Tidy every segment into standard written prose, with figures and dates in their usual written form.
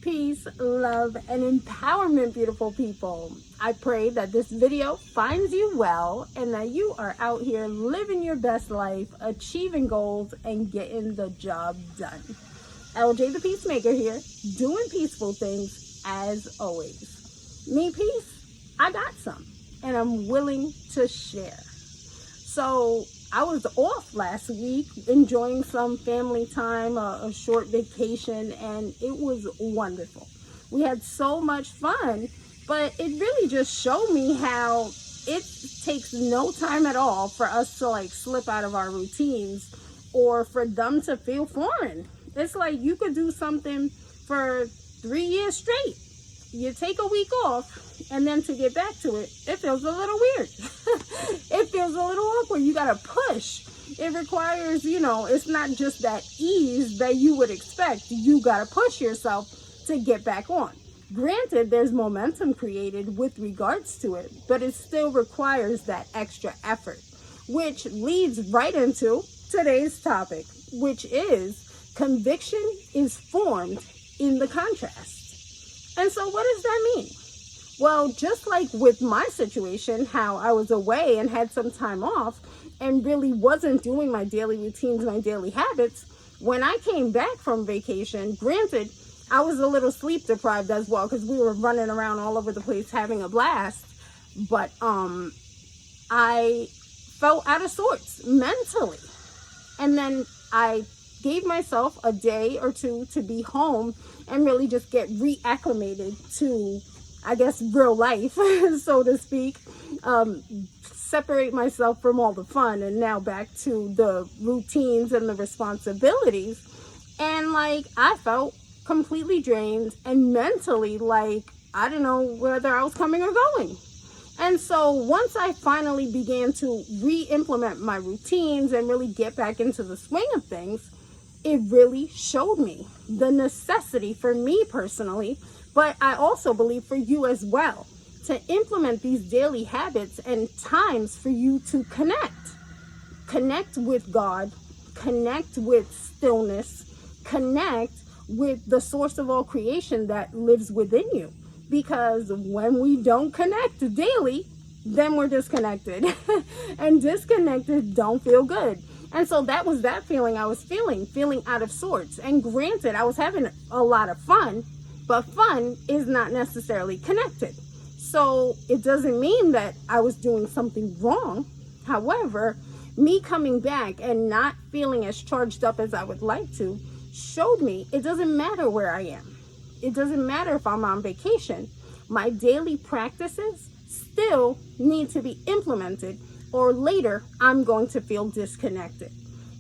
peace, love, and empowerment, beautiful people. I pray that this video finds you well and that you are out here living your best life, achieving goals, and getting the job done. LJ the Peacemaker here, doing peaceful things as always. Me peace, I got some, and I'm willing to share. So I was off last week, enjoying some family time, a short vacation, and it was wonderful. We had so much fun, but it really just showed me how it takes no time at all for us to slip out of our routines or for them to feel foreign. It's like you could do something for 3 years straight. You take a week off, and then to get back to it, it feels a little weird. It feels a little awkward. You gotta push. It requires, it's not just that ease that you would expect. You gotta push yourself to get back on. Granted, there's momentum created with regards to it, but it still requires that extra effort, which leads right into today's topic, which is conviction is formed in the contrast. And so what does that mean? Well, just like with my situation, how I was away and had some time off and really wasn't doing my daily routines, my daily habits, when I came back from vacation, granted, I was a little sleep deprived as well because we were running around all over the place having a blast, but I felt out of sorts mentally. And then I gave myself a day or two to be home and really just get reacclimated to, I guess, real life, so to speak. Separate myself from all the fun and now back to the routines and the responsibilities. And I felt completely drained and mentally I didn't know whether I was coming or going. And so once I finally began to re-implement my routines and really get back into the swing of things, it really showed me the necessity for me personally, but I also believe for you as well, to implement these daily habits and times for you to connect with God, connect with stillness, connect with the source of all creation that lives within you. Because when we don't connect daily, then we're disconnected and disconnected don't feel good. And so that was that feeling I was feeling out of sorts. And granted, I was having a lot of fun, but fun is not necessarily connected. So it doesn't mean that I was doing something wrong. However, me coming back and not feeling as charged up as I would like to showed me it doesn't matter where I am. It doesn't matter if I'm on vacation. My daily practices still need to be implemented, or later I'm going to feel disconnected.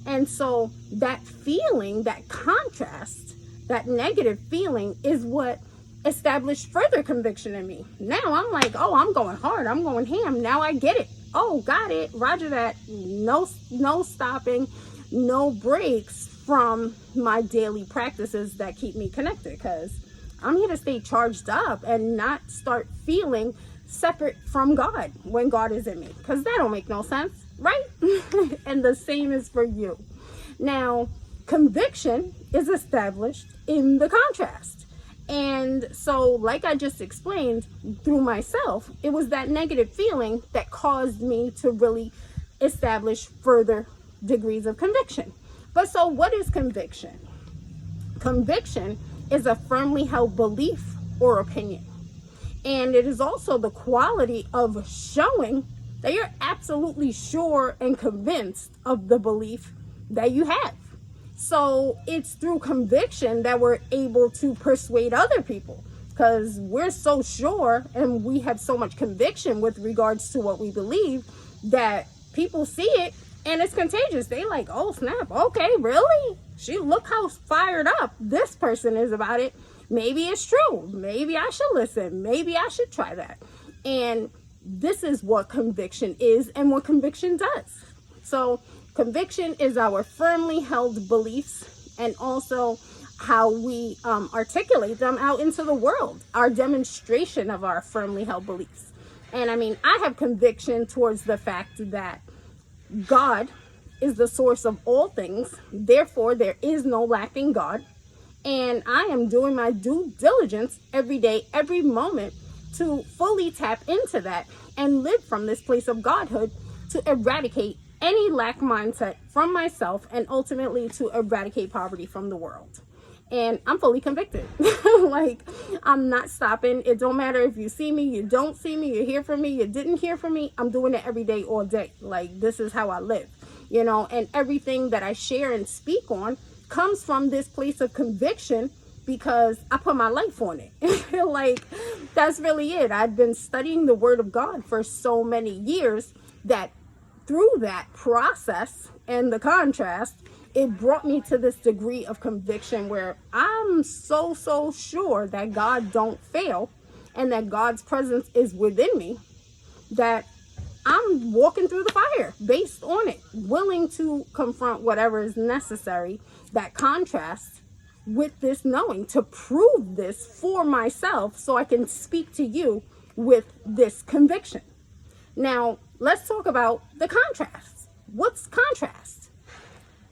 And so that feeling, that contrast, that negative feeling is what established further conviction in me. Now I'm like, oh, I'm going hard, I'm going ham. Now I get it. Oh, got it. Roger that. No stopping, no breaks from my daily practices that keep me connected, because I'm here to stay charged up and not start feeling separate from God when God is in me, because that don't make no sense, right? And the same is for you. Now, conviction is established in the contrast. And so, like I just explained through myself, it was that negative feeling that caused me to really establish further degrees of conviction. But so what is conviction? Conviction is a firmly held belief or opinion. And it is also the quality of showing that you're absolutely sure and convinced of the belief that you have. So it's through conviction that we're able to persuade other people, because we're so sure and we have so much conviction with regards to what we believe that people see it and it's contagious. They like, oh snap, okay, really? Look how fired up this person is about it. Maybe it's true. Maybe I should listen. Maybe I should try that. And this is what conviction is and what conviction does. So conviction is our firmly held beliefs and also how we articulate them out into the world, our demonstration of our firmly held beliefs. And I mean, I have conviction towards the fact that God is the source of all things. Therefore, there is no lack in God. And I am doing my due diligence every day, every moment, to fully tap into that and live from this place of Godhood to eradicate any lack mindset from myself and ultimately to eradicate poverty from the world. And I'm fully convicted. Like, I'm not stopping. It don't matter if you see me, you don't see me, you hear from me, you didn't hear from me. I'm doing it every day, all day. Like, this is how I live, you know, and everything that I share and speak on comes from this place of conviction because I put my life on it. Like, that's really it. I've been studying the Word of God for so many years that through that process and the contrast, it brought me to this degree of conviction where I'm so sure that God don't fail and that God's presence is within me, that I'm walking through the fire based on it, willing to confront whatever is necessary, that contrast with this knowing, to prove this for myself so I can speak to you with this conviction. Now, let's talk about the contrast. What's contrast?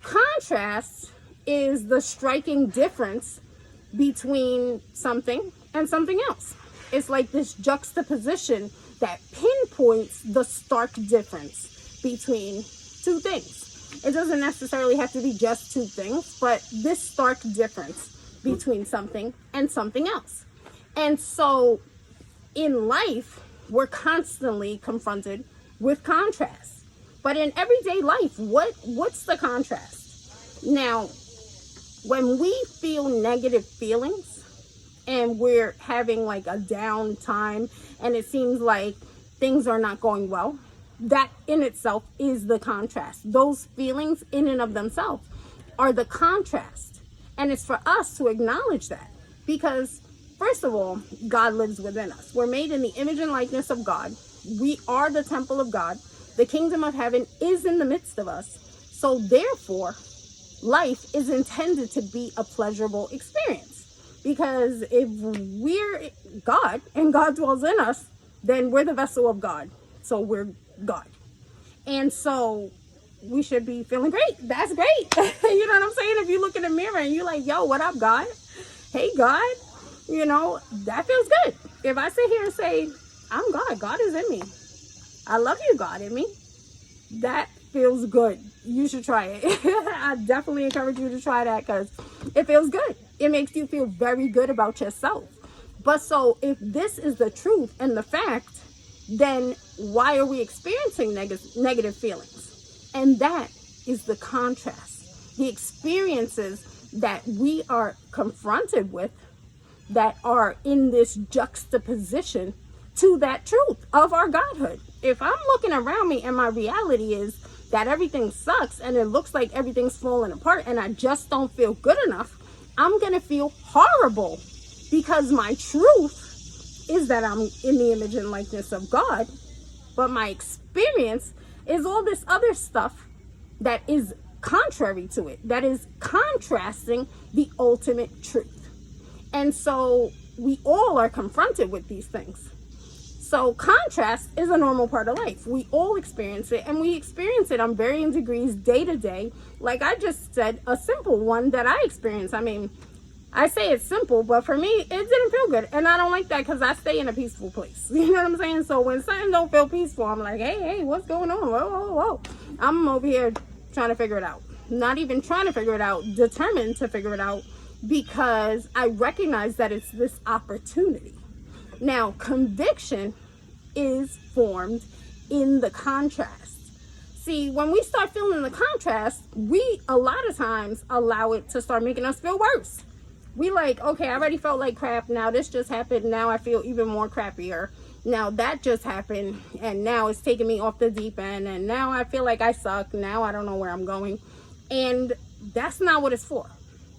Contrast is the striking difference between something and something else. It's like this juxtaposition that pinpoints the stark difference between two things. It doesn't necessarily have to be just two things, but this stark difference between something and something else. And so in life, we're constantly confronted with contrast. But in everyday life, what's the contrast? Now, when we feel negative feelings and we're having like a down time and it seems like things are not going well, that in itself is the contrast. Those feelings in and of themselves are the contrast. And it's for us to acknowledge that because, first of all, God lives within us. We're made in the image and likeness of God. We are the temple of God. The kingdom of heaven is in the midst of us. So therefore, life is intended to be a pleasurable experience. Because if we're God and God dwells in us, then we're the vessel of God. So we're God. And so we should be feeling great. That's great. You know what I'm saying? If you look in the mirror and you're like, yo, what up, God? Hey, God. You know, that feels good. If I sit here and say, I'm God, God is in me. I love you, God, in me. That feels good. You should try it. I definitely encourage you to try that because it feels good. It makes you feel very good about yourself. But so if this is the truth and the fact, then why are we experiencing negative feelings? And that is the contrast. The experiences that we are confronted with that are in this juxtaposition to that truth of our Godhood. If I'm looking around me and my reality is that everything sucks and it looks like everything's falling apart and I just don't feel good enough, I'm going to feel horrible because my truth is that I'm in the image and likeness of God, but my experience is all this other stuff that is contrary to it, that is contrasting the ultimate truth. And so we all are confronted with these things. So contrast is a normal part of life. We all experience it, and we experience it on varying degrees day to day. Like I just said, a simple one that I experience. I mean, I say it's simple, but for me, it didn't feel good. And I don't like that because I stay in a peaceful place. You know what I'm saying? So when something don't feel peaceful, I'm like, hey, what's going on? Whoa. I'm over here trying to figure it out. Not even trying to figure it out, determined to figure it out because I recognize that it's this opportunity. Now, conviction is formed in the contrast. See, when we start feeling the contrast, we a lot of times allow it to start making us feel worse. We like, okay, I already felt like crap. Now this just happened. Now I feel even more crappier. Now that just happened. And now it's taking me off the deep end. And now I feel like I suck. Now I don't know where I'm going. And that's not what it's for.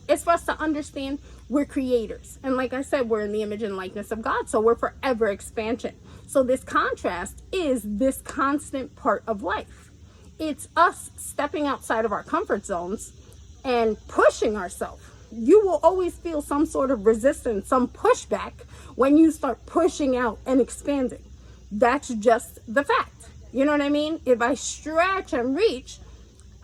It's for us to understand we're creators. And like I said, we're in the image and likeness of God. So we're forever expansion. So this contrast is this constant part of life. It's us stepping outside of our comfort zones and pushing ourselves. You will always feel some sort of resistance, some pushback when you start pushing out and expanding. That's just the fact. You know what I mean? If I stretch and reach,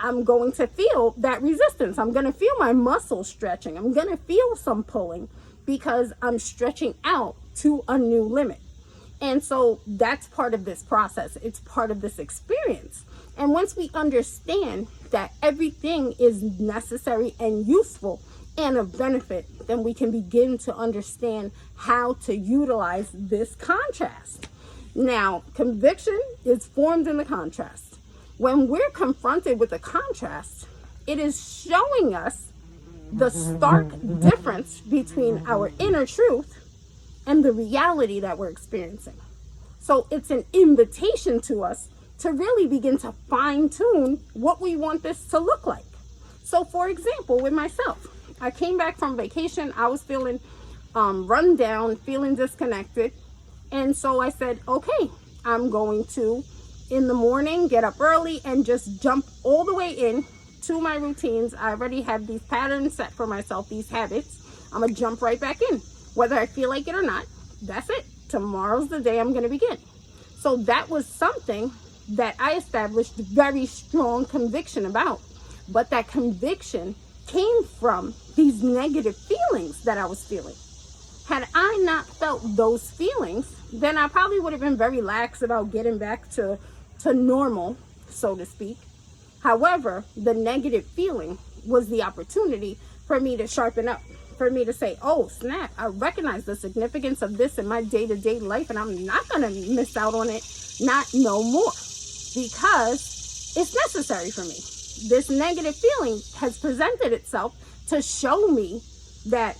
I'm going to feel that resistance. I'm going to feel my muscles stretching. I'm going to feel some pulling because I'm stretching out to a new limit. And so that's part of this process. It's part of this experience. And once we understand that everything is necessary and useful and of benefit, then we can begin to understand how to utilize this contrast. Now, conviction is formed in the contrast. When we're confronted with a contrast, it is showing us the stark difference between our inner truth and the reality that we're experiencing. So it's an invitation to us to really begin to fine-tune what we want this to look like. So for example, with myself, I came back from vacation. I was feeling run down, feeling disconnected. And so I said, okay, I'm going to, in the morning, get up early and just jump all the way in to my routines. I already have these patterns set for myself, these habits. I'm gonna jump right back in, whether I feel like it or not. That's it. Tomorrow's the day I'm gonna begin. So that was something that I established very strong conviction about. But that conviction came from these negative feelings that I was feeling. Had I not felt those feelings, then I probably would have been very lax about getting back to normal, so to speak. However, the negative feeling was the opportunity for me to sharpen up, for me to say, oh, snap, I recognize the significance of this in my day-to-day life, and I'm not going to miss out on it, not no more, because it's necessary for me. This negative feeling has presented itself to show me that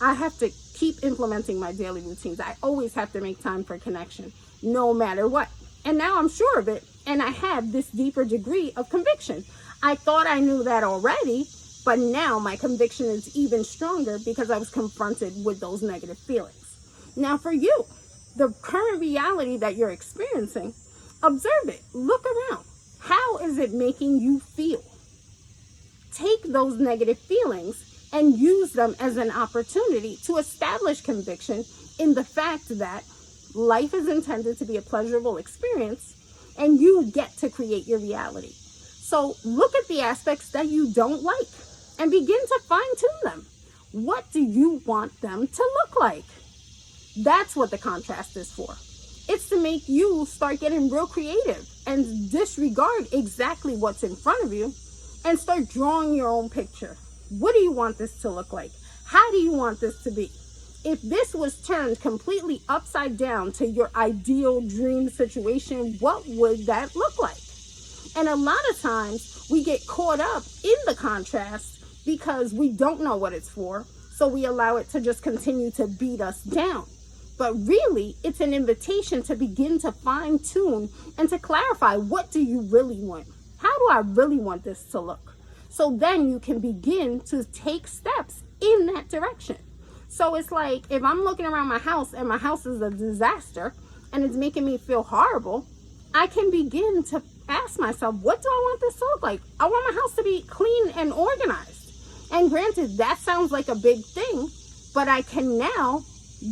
I have to keep implementing my daily routines. I always have to make time for connection, no matter what. And now I'm sure of it, and I have this deeper degree of conviction. I thought I knew that already, but now my conviction is even stronger because I was confronted with those negative feelings. Now for you, the current reality that you're experiencing, observe it, look around. How is it making you feel? Take those negative feelings and use them as an opportunity to establish conviction in the fact that life is intended to be a pleasurable experience and you get to create your reality. So look at the aspects that you don't like and begin to fine-tune them. What do you want them to look like? That's what the contrast is for. It's to make you start getting real creative and disregard exactly what's in front of you and start drawing your own picture. What do you want this to look like? How do you want this to be? If this was turned completely upside down to your ideal dream situation, what would that look like? And a lot of times we get caught up in the contrast because we don't know what it's for. So we allow it to just continue to beat us down. But really, it's an invitation to begin to fine tune and to clarify, what do you really want? How do I really want this to look? So then you can begin to take steps in that direction. So it's like, if I'm looking around my house and my house is a disaster and it's making me feel horrible, I can begin to ask myself, what do I want this to look like? I want my house to be clean and organized. And granted, that sounds like a big thing, but I can now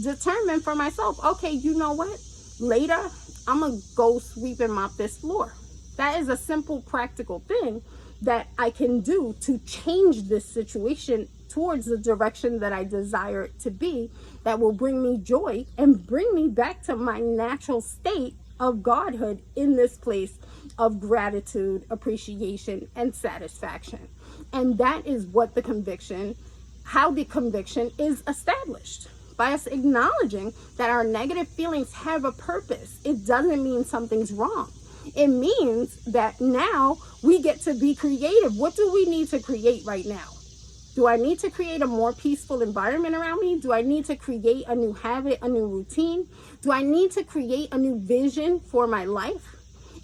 determine for myself, okay, you know what? Later, I'm going to go sweep and mop this floor. That is a simple, practical thing that I can do to change this situation towards the direction that I desire it to be, that will bring me joy and bring me back to my natural state of godhood in this place of gratitude, appreciation, and satisfaction. And that is what the conviction, how the conviction is established. By us acknowledging that our negative feelings have a purpose. It doesn't mean something's wrong. It means that now we get to be creative. What do we need to create right now? Do I need to create a more peaceful environment around me? Do I need to create a new habit, a new routine? Do I need to create a new vision for my life?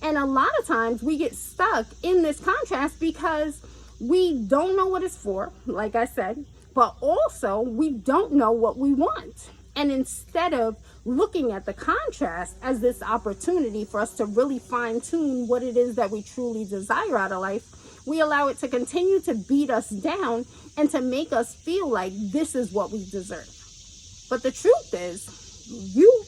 And a lot of times we get stuck in this contrast because we don't know what it's for, like I said, but also we don't know what we want. And instead of looking at the contrast as this opportunity for us to really fine tune what it is that we truly desire out of life, we allow it to continue to beat us down and to make us feel like this is what we deserve. But the truth is, you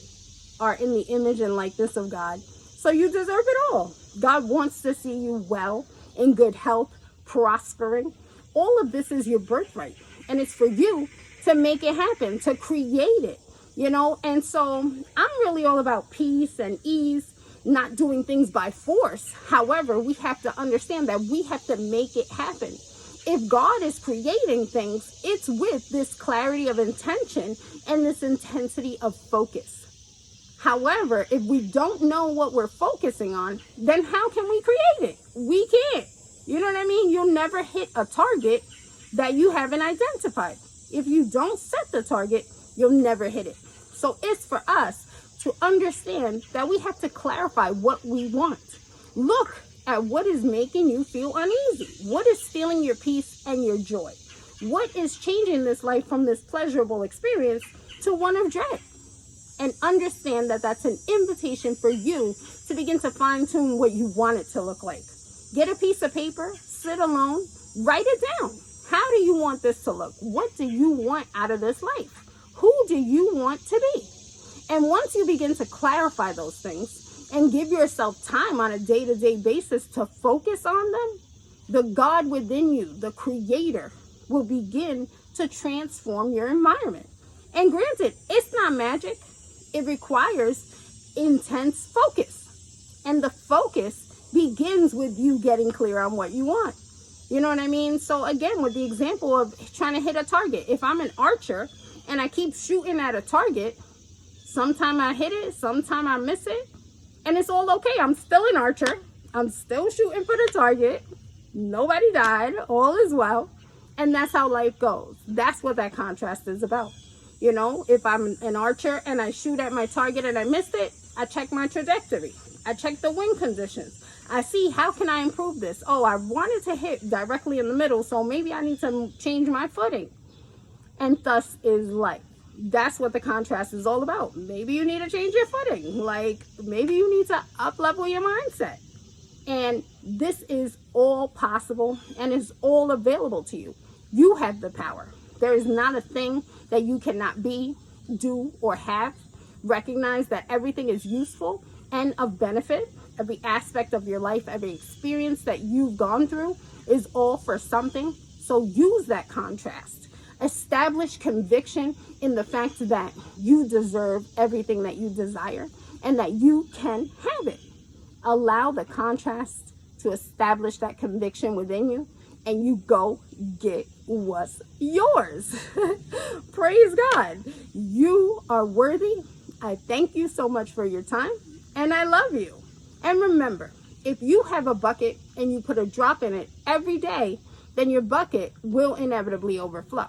are in the image and likeness of God, so you deserve it all. God wants to see you well in good health, prospering. All of this is your birthright, and it's for you to make it happen, to create it, And so I'm really all about peace and ease, not doing things by force. However, we have to understand that we have to make it happen. If God is creating things, it's with this clarity of intention and this intensity of focus. However, if we don't know what we're focusing on, then how can we create it? We can't. You know what I mean? You'll never hit a target that you haven't identified. If you don't set the target, you'll never hit it. So it's for us to understand that we have to clarify what we want. Look at what is making you feel uneasy. What is stealing your peace and your joy? What is changing this life from this pleasurable experience to one of dread? And understand that that's an invitation for you to begin to fine-tune what you want it to look like. Get a piece of paper, sit alone, write it down. How do you want this to look? What do you want out of this life? Who do you want to be? And once you begin to clarify those things and give yourself time on a day-to-day basis to focus on them, the God within you, the creator, will begin to transform your environment. And granted, it's not magic. It requires intense focus. And the focus begins with you getting clear on what you want. You know what I mean? So again, with the example of trying to hit a target, if I'm an archer and I keep shooting at a target, sometime I hit it, sometime I miss it, and it's all okay. I'm still an archer. I'm still shooting for the target. Nobody died. All is well. And that's how life goes. That's what that contrast is about. If I'm an archer and I shoot at my target and I missed it, I check my trajectory. I check the wind conditions. I see, how can I improve this? Oh, I wanted to hit directly in the middle, so maybe I need to change my footing. And thus is life. That's what the contrast is all about. Maybe you need to change your footing. Like, maybe you need to up-level your mindset. And this is all possible and is all available to you. You have the power. There is not a thing that you cannot be, do, or have. Recognize that everything is useful and of benefit. Every aspect of your life, every experience that you've gone through is all for something. So use that contrast. Establish conviction in the fact that you deserve everything that you desire and that you can have it. Allow the contrast to establish that conviction within you, and you go get what's yours. Praise God. You are worthy. I thank you so much for your time, and I love you. And remember, if you have a bucket and you put a drop in it every day, then your bucket will inevitably overflow.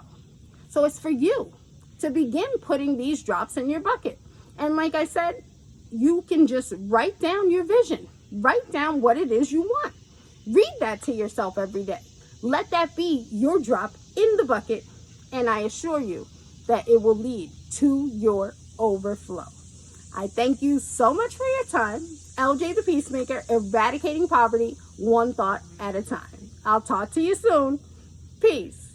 So it's for you to begin putting these drops in your bucket. And like I said, you can just write down your vision. Write down what it is you want. Read that to yourself every day. Let that be your drop in the bucket, and I assure you that it will lead to your overflow. I thank you so much for your time. LJ the Peacemaker, eradicating poverty one thought at a time. I'll talk to you soon. Peace.